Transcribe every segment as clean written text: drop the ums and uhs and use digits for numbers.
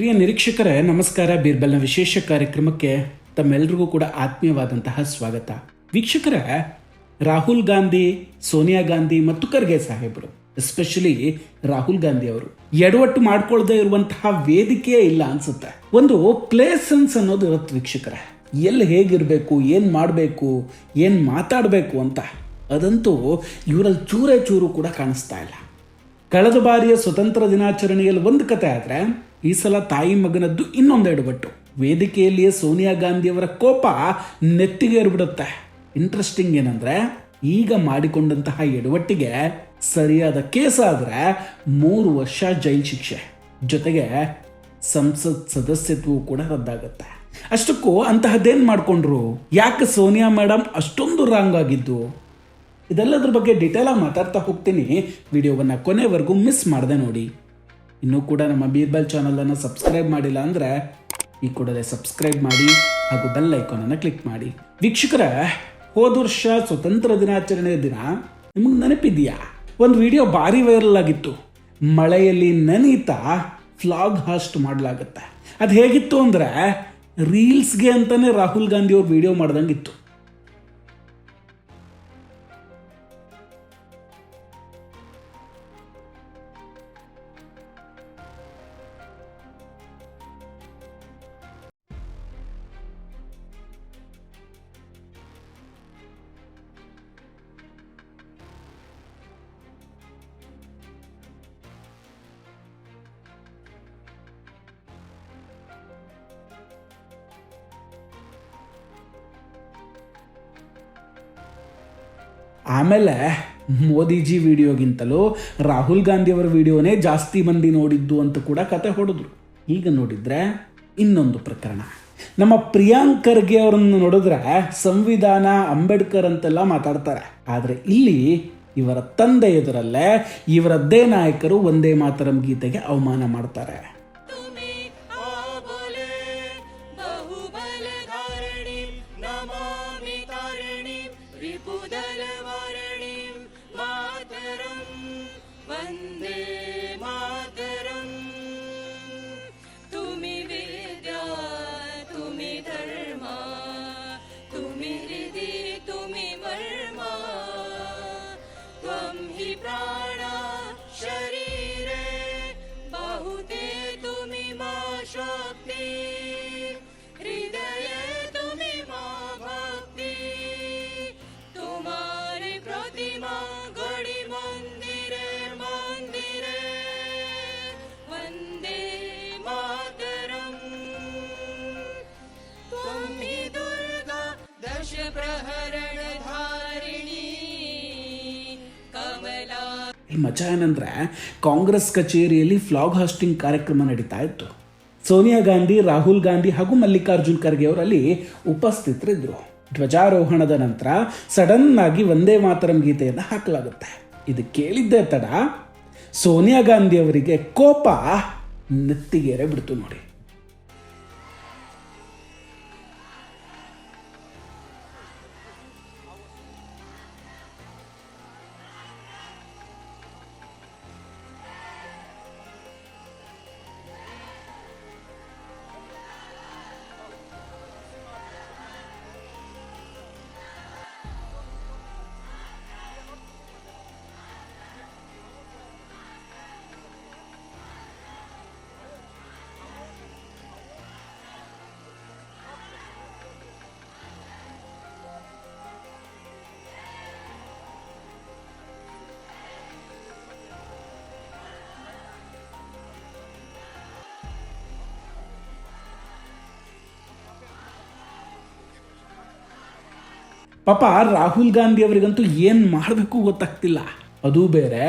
ಪ್ರಿಯ ನಿರೀಕ್ಷಕರೇ ನಮಸ್ಕಾರ. ಬೀರ್ಬಲ್ನ ವಿಶೇಷ ಕಾರ್ಯಕ್ರಮಕ್ಕೆ ತಮ್ಮೆಲ್ಲರಿಗೂ ಕೂಡ ಆತ್ಮೀಯವಾದಂತಹ ಸ್ವಾಗತ. ವೀಕ್ಷಕರೇ, ರಾಹುಲ್ ಗಾಂಧಿ, ಸೋನಿಯಾ ಗಾಂಧಿ ಮತ್ತು ಖರ್ಗೆ ಸಾಹೇಬರು, ಎಸ್ಪೆಷಲಿ ರಾಹುಲ್ ಗಾಂಧಿ ಅವರು ಎಡವಟ್ಟು ಮಾಡ್ಕೊಳ್ದೇ ಇರುವಂತಹ ವೇದಿಕೆಯೇ ಇಲ್ಲ ಅನ್ಸುತ್ತೆ. ಒಂದು ಪ್ಲೇಸೆನ್ಸ್ ಅನ್ನೋದು ಇರುತ್ತೆ ವೀಕ್ಷಕರೇ, ಎಲ್ಲಿ ಹೇಗಿರಬೇಕು, ಏನು ಮಾಡಬೇಕು, ಏನು ಮಾತಾಡಬೇಕು ಅಂತ. ಅದಂತೂ ಇವರಲ್ಲಿ ಚೂರೇ ಚೂರು ಕೂಡ ಕಾಣಿಸ್ತಾ ಇಲ್ಲ. ಕಳೆದ ಬಾರಿಯ ಸ್ವತಂತ್ರ ದಿನಾಚರಣೆಯಲ್ಲಿ ಒಂದು ಕತೆ ಆದರೆ, ಈ ಸಲ ತಾಯಿ ಮಗನದ್ದು ಇನ್ನೊಂದು ಎಡವಟ್ಟು. ವೇದಿಕೆಯಲ್ಲಿಯೇ ಸೋನಿಯಾ ಗಾಂಧಿಯವರ ಕೋಪ ನೆತ್ತಿಗೆ ಏರ್ಬಿಡುತ್ತೆ. ಇಂಟ್ರೆಸ್ಟಿಂಗ್ ಏನಂದ್ರೆ, ಈಗ ಮಾಡಿಕೊಂಡಂತಹ ಎಡವಟ್ಟಿಗೆ ಸರಿಯಾದ ಕೇಸ್ ಆದರೆ 3 ವರ್ಷ ಜೈಲು ಶಿಕ್ಷೆ, ಜೊತೆಗೆ ಸಂಸತ್ ಸದಸ್ಯತ್ವವು ಕೂಡ ರದ್ದಾಗುತ್ತೆ. ಅಷ್ಟಕ್ಕೂ ಅಂತಹದ್ದೇನು ಮಾಡಿಕೊಂಡ್ರು? ಯಾಕೆ ಸೋನಿಯಾ ಮೇಡಮ್ ಅಷ್ಟೊಂದು ರಾಂಗ್ ಆಗಿದ್ದು? ಇದೆಲ್ಲದ್ರ ಬಗ್ಗೆ ಡೀಟೇಲ್ ಆಗಿ ಮಾತಾಡ್ತಾ ಹೋಗ್ತೀನಿ. ವಿಡಿಯೋವನ್ನು ಕೊನೆವರೆಗೂ ಮಿಸ್ ಮಾಡದೆ ನೋಡಿ. ಇನ್ನೂ ಕೂಡ ನಮ್ಮ ಬೀರ್ಬಲ್ ಚಾನಲನ್ನು ಸಬ್ಸ್ಕ್ರೈಬ್ ಮಾಡಿಲ್ಲ ಅಂದರೆ ಈ ಕೂಡಲೇ ಸಬ್ಸ್ಕ್ರೈಬ್ ಮಾಡಿ ಹಾಗೂ ಬೆಲ್ ಐಕಾನನ್ನು ಕ್ಲಿಕ್ ಮಾಡಿ. ವೀಕ್ಷಕರೇ, ಹೋದ ವರ್ಷ ಸ್ವತಂತ್ರ ದಿನಾಚರಣೆಯ ದಿನ ನಿಮಗೆ ನೆನಪಿದೆಯಾ? ಒಂದು ವಿಡಿಯೋ ಭಾರಿ ವೈರಲ್ ಆಗಿತ್ತು. ಮಳೆಯಲ್ಲಿ ನೆನೀತಾ ಫ್ಲಾಗ್ ಹಾಸ್ಟ್ ಮಾಡಲಾಗುತ್ತೆ. ಅದು ಹೇಗಿತ್ತು ಅಂದರೆ, ರೀಲ್ಸ್ಗೆ ಅಂತಾನೆ ರಾಹುಲ್ ಗಾಂಧಿ ಅವ್ರು ವಿಡಿಯೋ ಮಾಡ್ದಂಗಿತ್ತು. ಆಮೇಲೆ ಮೋದಿಜಿ ವಿಡಿಯೋಗಿಂತಲೂ ರಾಹುಲ್ ಗಾಂಧಿ ಅವರ ವಿಡಿಯೋನೇ ಜಾಸ್ತಿ ಮಂದಿ ನೋಡಿದ್ದು ಅಂತ ಕೂಡ ಕತೆ ಹೊಡೆದ್ರು. ಈಗ ನೋಡಿದ್ರೆ ಇನ್ನೊಂದು ಪ್ರಕರಣ. ನಮ್ಮ ಪ್ರಿಯಾಂಕ್ ಖರ್ಗೆ ಅವರನ್ನು ನೋಡಿದ್ರೆ ಸಂವಿಧಾನ, ಅಂಬೇಡ್ಕರ್ ಅಂತೆಲ್ಲ ಮಾತಾಡ್ತಾರೆ. ಆದರೆ ಇಲ್ಲಿ ಇವರ ತಂದೆ ಎದುರಲ್ಲೇ ಇವರದ್ದೇ ನಾಯಕರು ವಂದೇ ಮಾತರಂ ಗೀತೆಗೆ ಅವಮಾನ ಮಾಡ್ತಾರೆ. ಮಜಾ ಏನಂದ್ರೆ, ಕಾಂಗ್ರೆಸ್ ಕಚೇರಿಯಲ್ಲಿ ಫ್ಲಾಗ್ ಹಾಸ್ಟಿಂಗ್ ಕಾರ್ಯಕ್ರಮ ನಡೀತಾ ಇತ್ತು. ಸೋನಿಯಾ ಗಾಂಧಿ, ರಾಹುಲ್ ಗಾಂಧಿ ಹಾಗೂ ಮಲ್ಲಿಕಾರ್ಜುನ್ ಖರ್ಗೆ ಅವರಲ್ಲಿ ಉಪಸ್ಥಿತರಿದ್ದರು. ಧ್ವಜಾರೋಹಣದ ನಂತರ ಸಡನ್ ಆಗಿ ವಂದೇ ಮಾತರಂ ಗೀತೆಯನ್ನು ಹಾಕಲಾಗುತ್ತೆ. ಇದು ಕೇಳಿದ್ದೇ ತಡ ಸೋನಿಯಾ ಗಾಂಧಿ ಅವರಿಗೆ ಕೋಪ ನೆತ್ತಿಗೇರೆ ಬಿಡ್ತು ನೋಡಿ. ಪಾಪ ರಾಹುಲ್ ಗಾಂಧಿ ಅವರಿಗಂತೂ ಏನು ಮಾಡಬೇಕು ಗೊತ್ತಾಗ್ತಿಲ್ಲ. ಅದು ಬೇರೆ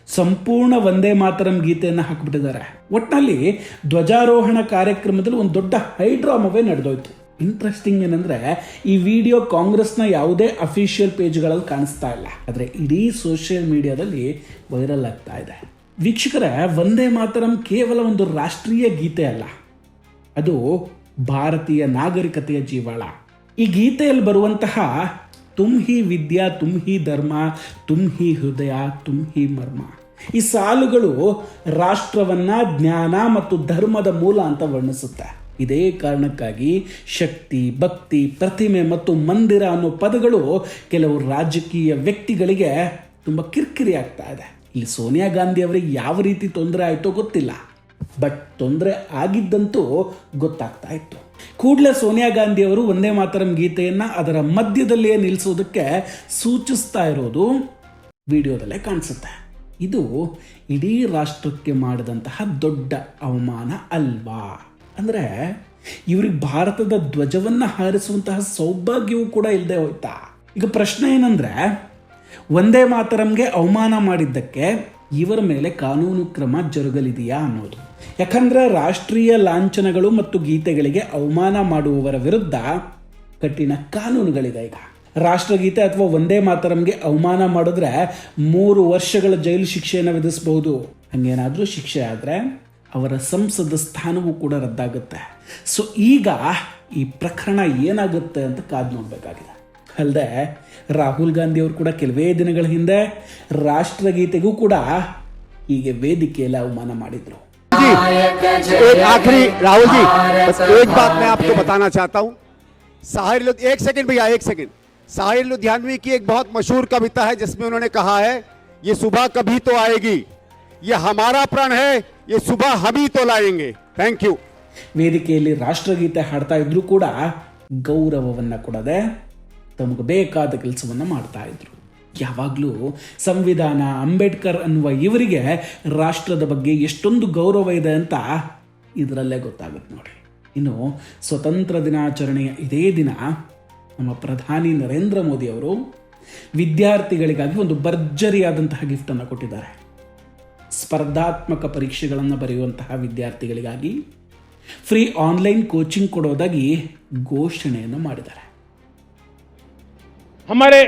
ಸಂಪೂರ್ಣ ವಂದೇ ಮಾತರಂ ಗೀತೆಯನ್ನು ಹಾಕಿಬಿಟ್ಟಿದ್ದಾರೆ. ಒಟ್ಟಿನಲ್ಲಿ ಧ್ವಜಾರೋಹಣ ಕಾರ್ಯಕ್ರಮದಲ್ಲಿ ಒಂದು ದೊಡ್ಡ ಹೈಡ್ರಾಮವೇ ನಡೆದೋಯ್ತು. ಇಂಟ್ರೆಸ್ಟಿಂಗ್ ಏನಂದ್ರೆ, ಈ ವಿಡಿಯೋ ಕಾಂಗ್ರೆಸ್ನ ಯಾವುದೇ ಅಫಿಷಿಯಲ್ ಪೇಜ್ಗಳಲ್ಲಿ ಕಾಣಿಸ್ತಾ ಇಲ್ಲ, ಆದರೆ ಇಡೀ ಸೋಷಿಯಲ್ ಮೀಡಿಯಾದಲ್ಲಿ ವೈರಲ್ ಆಗ್ತಾ ಇದೆ. ವೀಕ್ಷಕರೇ, ವಂದೇ ಮಾತರಂ ಕೇವಲ ಒಂದು ರಾಷ್ಟ್ರೀಯ ಗೀತೆ ಅಲ್ಲ, ಅದು ಭಾರತೀಯ ನಾಗರಿಕತೆಯ ಜೀವಾಳ. ಈ ಗೀತೆಯಲ್ಲಿ ಬರುವಂತಹ ತುಮ್ ಹಿ ವಿದ್ಯಾ, ತುಮ್ ಹಿ ಧರ್ಮ, ತುಮ್ ಹಿ ಹೃದಯ, ತುಮ್ ಹಿ ಮರ್ಮ, ಈ ಸಾಲುಗಳು ರಾಷ್ಟ್ರವನ್ನ ಜ್ಞಾನ ಮತ್ತು ಧರ್ಮದ ಮೂಲ ಅಂತ ವರ್ಣಿಸುತ್ತೆ. ಇದೇ ಕಾರಣಕ್ಕಾಗಿ ಶಕ್ತಿ, ಭಕ್ತಿ, ಪ್ರತಿಮೆ ಮತ್ತು ಮಂದಿರ ಅನ್ನೋ ಪದಗಳು ಕೆಲವು ರಾಜಕೀಯ ವ್ಯಕ್ತಿಗಳಿಗೆ ತುಂಬ ಕಿರಿಕಿರಿ ಆಗ್ತಾ ಇದೆ. ಇಲ್ಲಿ ಸೋನಿಯಾ ಗಾಂಧಿ ಅವರಿಗೆ ಯಾವ ರೀತಿ ತೊಂದರೆ ಆಯಿತೋ ಗೊತ್ತಿಲ್ಲ, ಬಟ್ ತೊಂದರೆ ಆಗಿದ್ದಂತೂ ಗೊತ್ತಾಗ್ತಾ ಇತ್ತು. ಕೂಡಲೇ ಸೋನಿಯಾ ಗಾಂಧಿ ಅವರು ವಂದೇ ಮಾತರಂ ಗೀತೆಯನ್ನು ಅದರ ಮಧ್ಯದಲ್ಲಿಯೇ ನಿಲ್ಲಿಸೋದಕ್ಕೆ ಸೂಚಿಸ್ತಾ ಇರೋದು ವಿಡಿಯೋದಲ್ಲೇ ಕಾಣಿಸುತ್ತೆ. ಇದು ಇಡೀ ರಾಷ್ಟ್ರಕ್ಕೆ ಮಾಡಿದಂತಹ ದೊಡ್ಡ ಅವಮಾನ ಅಲ್ವಾ? ಅಂದರೆ ಇವ್ರಿಗೆ ಭಾರತದ ಧ್ವಜವನ್ನು ಹಾರಿಸುವಂತಹ ಸೌಭಾಗ್ಯವೂ ಕೂಡ ಇಲ್ಲದೆ ಹೋಯ್ತಾ? ಈಗ ಪ್ರಶ್ನೆ ಏನಂದರೆ, ವಂದೇ ಮಾತರಂಗೆ ಅವಮಾನ ಮಾಡಿದ್ದಕ್ಕೆ ಇವರ ಮೇಲೆ ಕಾನೂನು ಕ್ರಮ ಜರುಗಲಿದೆಯಾ ಅನ್ನೋದು. ಯಾಕಂದರೆ ರಾಷ್ಟ್ರೀಯ ಲಾಂಛನಗಳು ಮತ್ತು ಗೀತೆಗಳಿಗೆ ಅವಮಾನ ಮಾಡುವವರ ವಿರುದ್ಧ ಕಠಿಣ ಕಾನೂನುಗಳಿದೆ. ಈಗ ರಾಷ್ಟ್ರಗೀತೆ ಅಥವಾ ವಂದೇ ಮಾತರಂಗೆ ಅವಮಾನ ಮಾಡಿದ್ರೆ 3 ವರ್ಷಗಳ ಜೈಲು ಶಿಕ್ಷೆಯನ್ನು ವಿಧಿಸಬಹುದು. ಹಂಗೇನಾದರೂ ಶಿಕ್ಷೆ ಆದರೆ ಅವರ ಸಂಸದ ಸ್ಥಾನವೂ ಕೂಡ ರದ್ದಾಗುತ್ತೆ. ಸೊ ಈಗ ಈ ಪ್ರಕರಣ ಏನಾಗುತ್ತೆ ಅಂತ ಕಾದು ನೋಡಬೇಕಾಗಿದೆ. ಅಲ್ಲದೆ ರಾಹುಲ್ ಗಾಂಧಿ ಅವರು ಕೂಡ ಕೆಲವೇ ದಿನಗಳ ಹಿಂದೆ ರಾಷ್ಟ್ರಗೀತೆಗೂ ಕೂಡ ಹೀಗೆ ವೇದಿಕೆಯಲ್ಲಿ ಅವಮಾನ ಮಾಡಿದ್ರು. आखिरी राहुल जी, बस एक बात मैं आपको बताना चाहता हूँ. एक सेकंड भैया, एक सेकंड. साहिर लुधियानवी की एक बहुत मशहूर कविता है जिसमें उन्होंने कहा है, ये सुबह कभी तो आएगी, ये हमारा प्रण है, ये सुबह हम ही तो लाएंगे. Thank you. ವೇದಿಕೆಯಲ್ಲಿ ರಾಷ್ಟ್ರಗೀತೆ ಹಾಡ್ತಾ ಇದ್ರು ಕೂಡ ಗೌರವವನ್ನು ಕೊಡದೆ ತಮಗೆ ಬೇಕಾದ ಕೆಲಸವನ್ನು ಮಾಡ್ತಾ ಇದ್ರು. ಯಾವಾಗಲೂ ಸಂವಿಧಾನ, ಅಂಬೇಡ್ಕರ್ ಅನ್ನುವ ಇವರಿಗೆ ರಾಷ್ಟ್ರದ ಬಗ್ಗೆ ಎಷ್ಟೊಂದು ಗೌರವ ಇದೆ ಅಂತ ಇದರಲ್ಲೇ ಗೊತ್ತಾಗುತ್ತೆ ನೋಡಿ. ಇನ್ನು ಸ್ವತಂತ್ರ ದಿನಾಚರಣೆಯ ಇದೇ ದಿನ ನಮ್ಮ ಪ್ರಧಾನಿ ನರೇಂದ್ರ ಮೋದಿ ಅವರು ವಿದ್ಯಾರ್ಥಿಗಳಿಗಾಗಿ ಒಂದು ಭರ್ಜರಿಯಾದಂತಹ ಗಿಫ್ಟನ್ನು ಕೊಟ್ಟಿದ್ದಾರೆ. ಸ್ಪರ್ಧಾತ್ಮಕ ಪರೀಕ್ಷೆಗಳನ್ನು ಬರೆಯುವಂತಹ ವಿದ್ಯಾರ್ಥಿಗಳಿಗಾಗಿ ಫ್ರೀ ಆನ್ಲೈನ್ ಕೋಚಿಂಗ್ ಕೊಡೋದಾಗಿ ಘೋಷಣೆಯನ್ನು ಮಾಡಿದ್ದಾರೆ. हमारे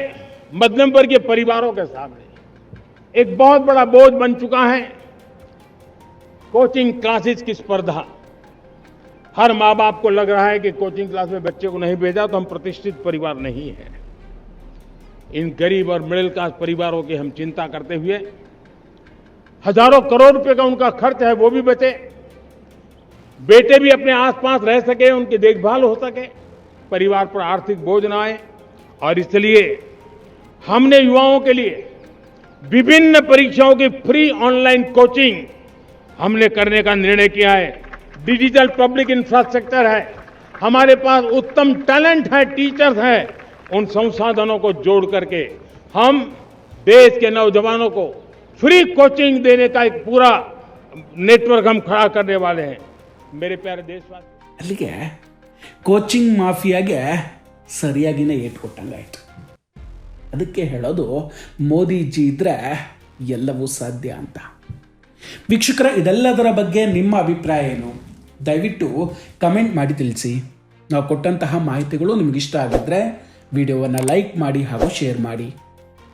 मध्यम वर्गीय परिवारों के सामने एक बहुत बड़ा बोझ बन चुका है कोचिंग क्लासेस की स्पर्धा. हर माँ बाप को लग रहा है कि कोचिंग क्लास में बच्चे को नहीं भेजा तो हम प्रतिष्ठित परिवार नहीं है. इन गरीब और मिडिल क्लास परिवारों की हम चिंता करते हुए हजारों करोड़ रुपए का उनका खर्च है वो भी बचे, बेटे भी अपने आसपास रह सके, उनकी देखभाल हो सके, परिवार पर आर्थिक बोझ न आए. और इसलिए हमने युवाओं के लिए विभिन्न परीक्षाओं की फ्री ऑनलाइन कोचिंग हमने करने का निर्णय किया है. डिजिटल पब्लिक इंफ्रास्ट्रक्चर है, हमारे पास उत्तम टैलेंट है, टीचर्स हैं. उन संसाधनों को जोड़ करके हम देश के नौजवानों को फ्री कोचिंग देने का एक पूरा नेटवर्क हम खड़ा करने वाले हैं. मेरे प्यारे देशवासी, ಅಲ್ಲಿಗೆ ಕೋಚಿಂಗ್ ಮಾಫಿಯಾಗೆ ಸರಿಯಾಗಿನೇ ಏಟ್ ಕೊಟ್ಟಂಗಾಯ್ತು. ಅದಕ್ಕೆ ಹೇಳೋದು ಮೋದಿಜಿ ಇದ್ರೆ ಎಲ್ಲವೂ ಸಾಧ್ಯ ಅಂತ. ವೀಕ್ಷಕರ, ಇದೆಲ್ಲದರ ಬಗ್ಗೆ ನಿಮ್ಮ ಅಭಿಪ್ರಾಯ ಏನು? ದಯವಿಟ್ಟು ಕಮೆಂಟ್ ಮಾಡಿ ತಿಳಿಸಿ. ನಾವು ಕೊಟ್ಟಂತಹ ಮಾಹಿತಿಗಳು ನಿಮಗಿಷ್ಟ ಆಗಿದ್ದರೆ ವಿಡಿಯೋವನ್ನು ಲೈಕ್ ಮಾಡಿ ಹಾಗೂ ಶೇರ್ ಮಾಡಿ.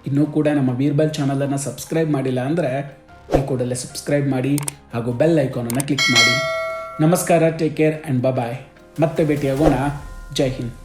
ಇನ್ನೂ ಕೂಡ ನಮ್ಮ ಬೀರ್ಬಲ್ ಚಾನಲನ್ನು ಸಬ್ಸ್ಕ್ರೈಬ್ ಮಾಡಿಲ್ಲ ಅಂದರೆ ಈ ಕೂಡಲೇ ಸಬ್ಸ್ಕ್ರೈಬ್ ಮಾಡಿ ಹಾಗೂ ಬೆಲ್ ಐಕಾನನ್ನು ಕ್ಲಿಕ್ ಮಾಡಿ. ನಮಸ್ಕಾರ, ಟೇಕ್ ಕೇರ್ ಆ್ಯಂಡ್ ಬಾಯ್. ಮತ್ತೆ ಭೇಟಿಯಾಗೋಣ. ಜೈ ಹಿಂದ್.